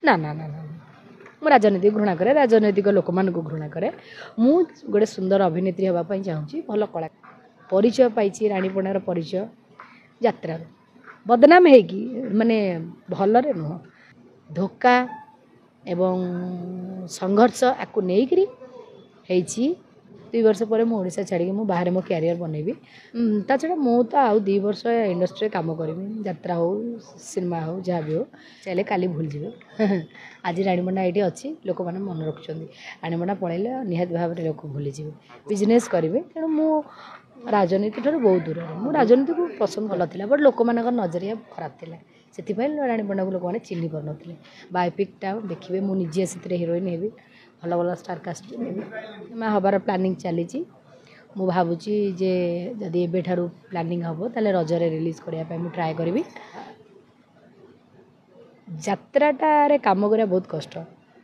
ना ना ना ना मु राजनीति घृणा करे राजनैतिक लोक मान घृणा करे मु गोटे सुंदर अभिनेत्री हाँपाई चाहूँगी भल कला परिचय पाई राणीपणार परिचय यात्रा बदनाम है कि माने भलरे नुह धोखा एवं संघर्ष आपको नहीं करी 2 वर्ष पर मुझा छाड़ी मु बाहर मो क्यारियर बनैबी ता छड़ा मु तो आउ 2 वर्ष इंडस्ट्री काम करमी यात्रा हो सिनेमा हो जहाँ भी हो चले काली भूल जाए आज राणीपणा ये अच्छी लोक मैंने मन रखुच्च राणीपणा पलैले निहत भाव में लोक भूली जाए बिजनेस करेंगे तेणु मु राजनीति ठार बहुत दूर मु राजनीति को पसंद कला बट लोक मान नजरिया खराब थी से राणीपणा को लोक मैंने चिन्ह कर ना बायोपिकटा देखिए मुझे से हिरोइन हेबी भल भल स्टार कास्ट मैं हबार प्लानिंग चली मु भावुची जे जदि एबेठारु प्लानिंग हम ताले रजरे रिलीज करने मुझे ट्राए करी यात्राटारे काम करा बहुत कष्ट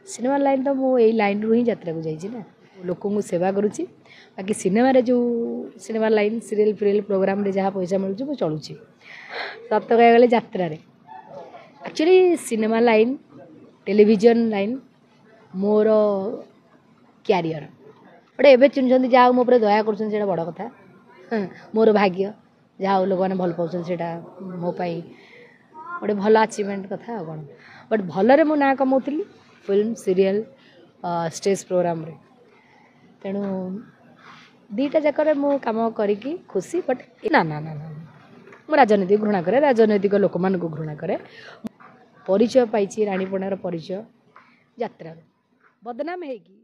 सिनेमा लाइन तो मुझे लाइन रु ही यात्रा को जाइए ना लोक सेवा करुँची बाकी सिनेमा रे जो cinema line serial filial programme रे जहाँ पैसा मिलूँ मुझे चलुची सत कह गले यात्रा actually cinema line television line मोर क्यारियर गोटे एवं चिन्ह जहाँ मो दया कर बड़ कथा मोर भाग्य जहाँ लोक मैंने भल पाँच से मोपाई गोटे भल अचिवमेंट कथा कौन बट भलरे मो ना कमाऊली फिल्म सीरियल स्टेज प्रोग्राम रे तेणु दीटा जाकर मु काम करी खुशी बट ना ना ना ना मु राजनीति घृणा करे राजनैतिक लोक मान घृणा करे परिचय पाई राणीपणार परिचय यात्रा बदनाम है कि